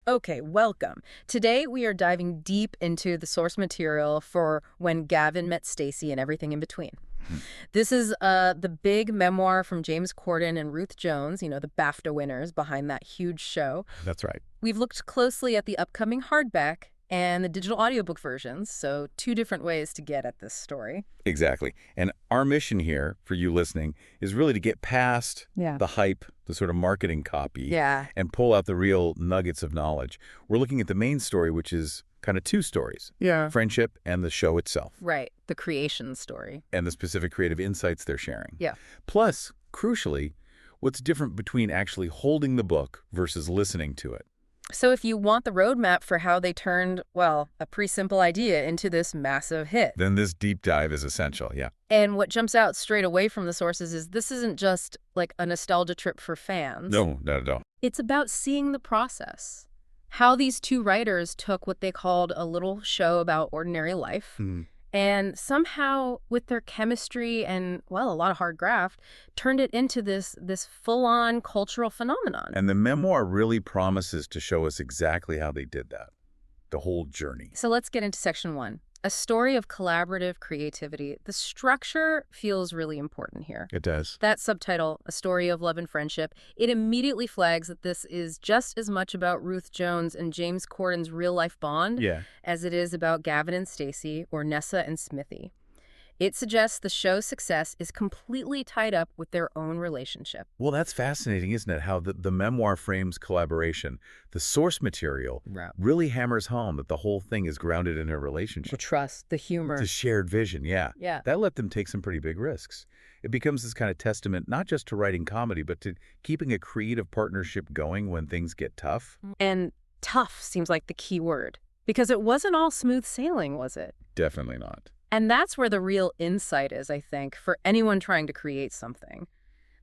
Okay, welcome. Today we are diving deep into the source material for When Gavin Met Stacey and Everything in Between. Hmm. This is the big memoir from James Corden and Ruth Jones, the BAFTA winners behind that huge show. That's right. We've looked closely at the upcoming hardback and the digital audiobook versions, so two different ways to get at this story. Exactly. And our mission here, for you listening, is really to get past Yeah. the hype, the sort of marketing copy, Yeah. and pull out the real nuggets of knowledge. We're looking at the main story, which is kind of two stories. Yeah. Friendship and the show itself. Right. The creation story. And the specific creative insights they're sharing. Yeah. Plus, crucially, what's different between actually holding the book versus listening to it. So if you want the roadmap for how they turned, well, a pretty simple idea into this massive hit. Then this deep dive is essential, yeah. And what jumps out straight away from the sources is this isn't just like a nostalgia trip for fans. No, not at all. It's about seeing the process. How these two writers took what they called a little show about ordinary life, and somehow with their chemistry and, well, a lot of hard graft, turned it into this full-on cultural phenomenon. And the memoir really promises to show us exactly how they did that, the whole journey. So let's get into section 1. A story of collaborative creativity. The structure feels really important here. It does. That subtitle, A Story of Love and Friendship, it immediately flags that this is just as much about Ruth Jones and James Corden's real-life bond as it is about Gavin and Stacey or Nessa and Smithy. It suggests the show's success is completely tied up with their own relationship. Well, that's fascinating, isn't it? How the memoir frames collaboration. The source material really hammers home that the whole thing is grounded in a relationship. The trust, the humor. The shared vision, yeah. Yeah. That let them take some pretty big risks. It becomes this kind of testament not just to writing comedy, but to keeping a creative partnership going when things get tough. And tough seems like the key word. Because it wasn't all smooth sailing, was it? Definitely not. And that's where the real insight is, I think, for anyone trying to create something.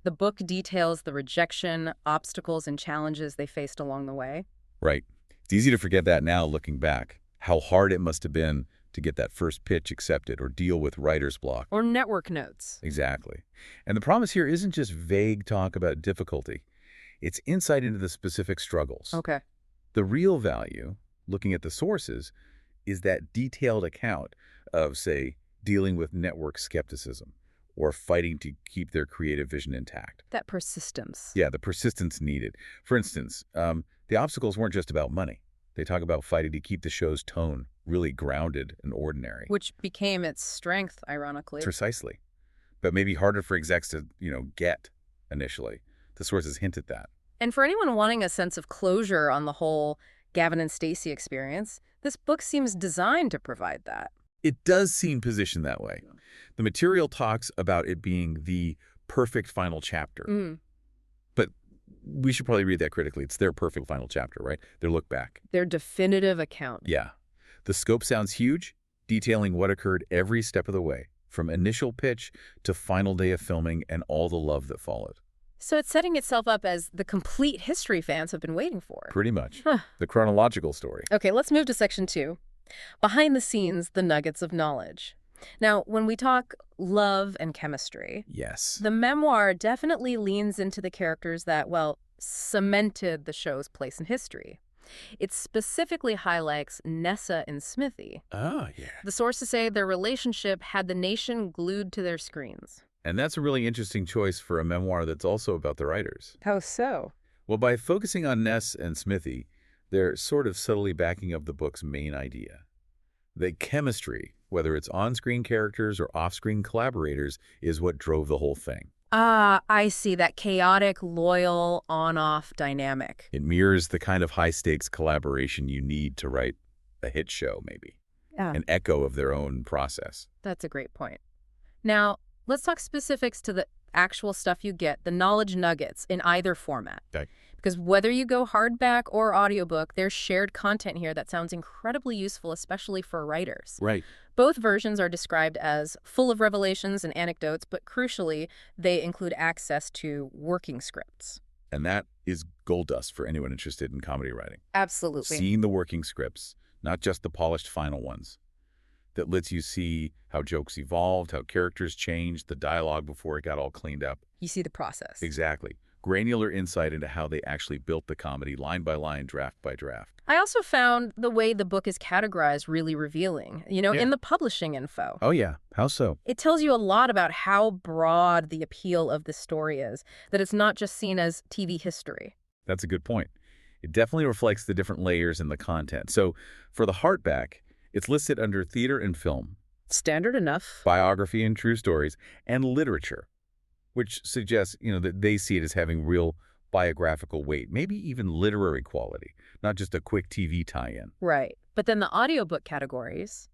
The book details the rejection, obstacles, and challenges they faced along the way. Right. It's easy to forget that now, looking back. How hard it must have been to get that first pitch accepted or deal with writer's block. Or network notes. Exactly. And the promise here isn't just vague talk about difficulty. It's insight into the specific struggles. Okay. The real value, looking at the sources, is that detailed account of, say, dealing with network skepticism or fighting to keep their creative vision intact. That persistence. Yeah, the persistence needed. For instance, the obstacles weren't just about money. They talk about fighting to keep the show's tone really grounded and ordinary. Which became its strength, ironically. Precisely. But maybe harder for execs to, get initially. The sources hint at that. And for anyone wanting a sense of closure on the whole Gavin and Stacey experience, this book seems designed to provide that. It does seem positioned that way. The material talks about it being the perfect final chapter. But we should probably read that critically. It's their perfect final chapter, right? Their look back. Their definitive account. Yeah. The scope sounds huge, detailing what occurred every step of the way, from initial pitch to final day of filming and all the love that followed. So it's setting itself up as the complete history fans have been waiting for. Pretty much. The chronological story. Okay, let's move to section 2. Behind the scenes, the nuggets of knowledge. Now, when we talk love and chemistry, Yes. the memoir definitely leans into the characters that, well, cemented the show's place in history. It specifically highlights Nessa and Smithy. Oh, yeah. The sources say their relationship had the nation glued to their screens. And that's a really interesting choice for a memoir that's also about the writers. How so? Well, by focusing on Ness and Smithy, they're sort of subtly backing up the book's main idea. The chemistry, whether it's on-screen characters or off-screen collaborators, is what drove the whole thing. Ah, I see. That chaotic, loyal, on-off dynamic. It mirrors the kind of high-stakes collaboration you need to write a hit show, maybe. Yeah. An echo of their own process. That's a great point. Now, let's talk specifics to the actual stuff you get, the knowledge nuggets in either format. Okay. Because whether you go hardback or audiobook, there's shared content here that sounds incredibly useful, especially for writers. Right. Both versions are described as full of revelations and anecdotes, but crucially, they include access to working scripts. And that is gold dust for anyone interested in comedy writing. Absolutely. Seeing the working scripts, not just the polished final ones. That lets you see how jokes evolved, how characters changed, the dialogue before it got all cleaned up. You see the process. Exactly. granular insight into how they actually built the comedy line by line, draft by draft. I also found the way the book is categorized really revealing, Yeah. in the publishing info. Oh, yeah. How so? It tells you a lot about how broad the appeal of the story is, that it's not just seen as TV history. That's a good point. It definitely reflects the different layers in the content. So for the hardback, it's listed under theater and film, Standard enough. biography and true stories, and literature, which suggests, that they see it as having real biographical weight, maybe even literary quality, not just a quick TV tie-in. Right. But then the audiobook categories,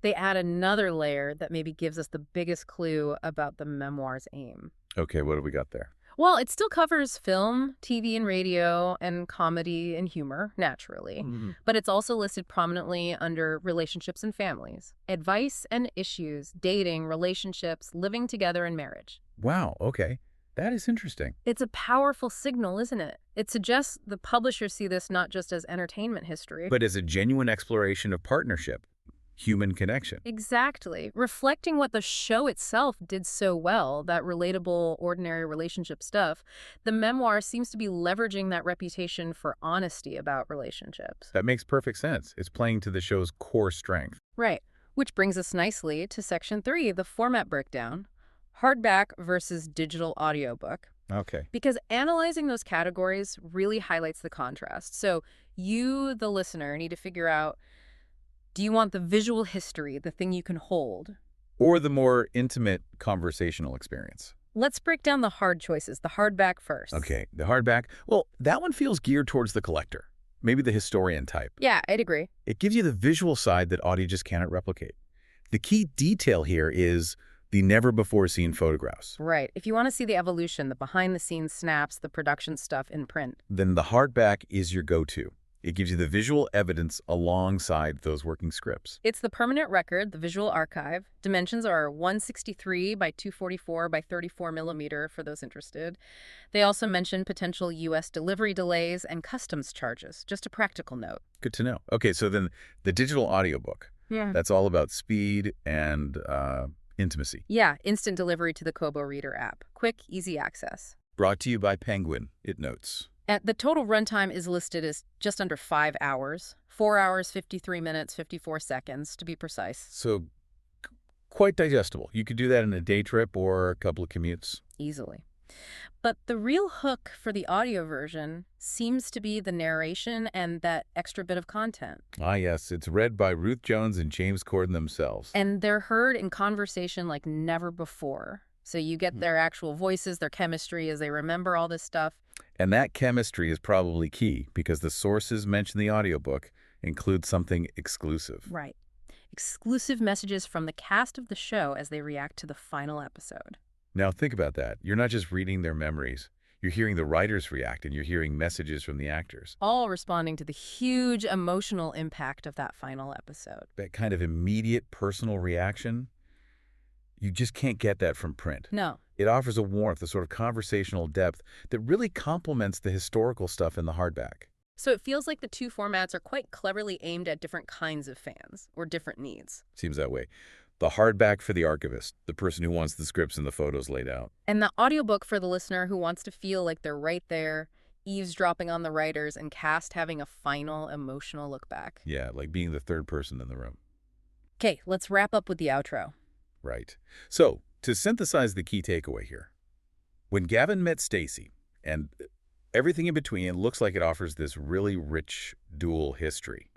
they add another layer that maybe gives us the biggest clue about the memoir's aim. Okay, what do we got there? Well, it still covers film, TV and radio, and comedy and humor, naturally. But it's also listed prominently under relationships and families, advice and issues, dating, relationships, living together, and marriage. Wow, okay. That is interesting. It's a powerful signal, isn't it? It suggests the publishers see this not just as entertainment history, But as a genuine exploration of partnership, human connection. exactly, reflecting what the show itself did so well, that relatable, ordinary relationship stuff. The memoir seems to be leveraging that reputation for honesty about relationships. That makes perfect sense. It's playing to the show's core strength. Right, which brings us nicely to Section 3, the format breakdown, hardback versus digital audiobook. Okay. Because analyzing those categories really highlights the contrast. So you, the listener, need to figure out, do you want the visual history, the thing you can hold? Or the more intimate conversational experience. Let's break down the hard choices, the hardback first. Okay, the hardback, well, that one feels geared towards the collector, maybe the historian type. Yeah, I'd agree. It gives you the visual side that audio just cannot replicate. The key detail here is the never-before-seen photographs. Right. If you want to see the evolution, the behind-the-scenes snaps, the production stuff in print. Then the hardback is your go-to. It gives you the visual evidence alongside those working scripts. It's the permanent record, the visual archive. Dimensions are 163 by 244 by 34 millimeter for those interested. They also mention potential U.S. delivery delays and customs charges. Just a practical note. Good to know. Okay, so then the digital audiobook. Yeah. That's all about speed and intimacy. Yeah, instant delivery to the Kobo Reader app. Quick, easy access. Brought to you by Penguin, it notes. And the total runtime is listed as just under 5 hours. 4 hours, 53 minutes, 54 seconds, to be precise. So quite digestible. You could do that in a day trip or a couple of commutes. Easily. But the real hook for the audio version seems to be the narration and that extra bit of content. Ah, yes. It's read by Ruth Jones and James Corden themselves. And they're heard in conversation like never before. So you get their actual voices, their chemistry as they remember all this stuff. And that chemistry is probably key because the sources mentioned in the audiobook include something exclusive. Right. Exclusive messages from the cast of the show as they react to the final episode. Now think about that. You're not just reading their memories. You're hearing the writers react and you're hearing messages from the actors. All responding to the huge emotional impact of that final episode. That kind of immediate personal reaction, you just can't get that from print. No. It offers a warmth, a sort of conversational depth that really complements the historical stuff in the hardback. So it feels like the two formats are quite cleverly aimed at different kinds of fans or different needs. Seems that way. The hardback for the archivist, the person who wants the scripts and the photos laid out. And the audiobook for the listener who wants to feel like they're right there, eavesdropping on the writers and cast having a final emotional look back. Yeah, like being the third person in the room. Okay, let's wrap up with the outro. Right. So, to synthesize the key takeaway here, when Gavin met Stacey, and everything in between, it looks like it offers this really rich dual history.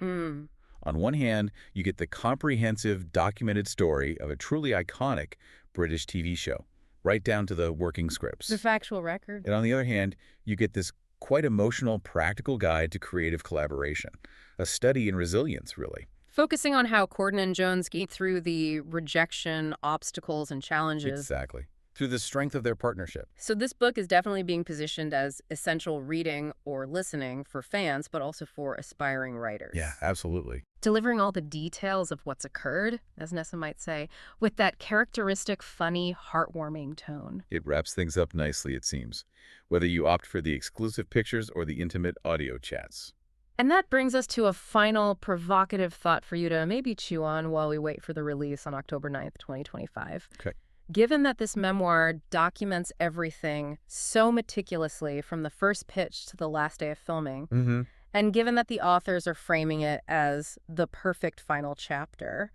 On one hand, you get the comprehensive, documented story of a truly iconic British TV show, right down to the working scripts. The factual record. And on the other hand, you get this quite emotional, practical guide to creative collaboration, a study in resilience, really. Focusing on how Corden and Jones get through the rejection, obstacles, and challenges. Exactly. Through the strength of their partnership. So this book is definitely being positioned as essential reading or listening for fans, but also for aspiring writers. Yeah, absolutely. Delivering all the details of what's occurred, as Nessa might say, with that characteristic, funny, heartwarming tone. It wraps things up nicely, it seems, whether you opt for the exclusive pictures or the intimate audio chats. And that brings us to a final provocative thought for you to maybe chew on while we wait for the release on October 9th, 2025. Okay. Given that this memoir documents everything so meticulously from the first pitch to the last day of filming, and given that the authors are framing it as the perfect final chapter,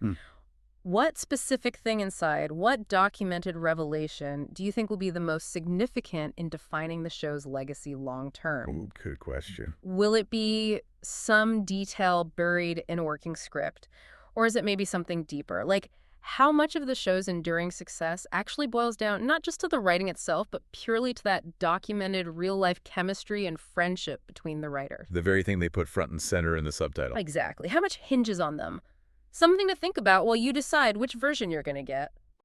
what specific thing inside, what documented revelation do you think will be the most significant in defining the show's legacy long term? Ooh, good question. Will it be some detail buried in a working script? Or is it maybe something deeper? Like, how much of the show's enduring success actually boils down not just to the writing itself, but purely to that documented real-life chemistry and friendship between the writers? The very thing they put front and center in the subtitle. Exactly. How much hinges on them? Something to think about while you decide which version you're going to get.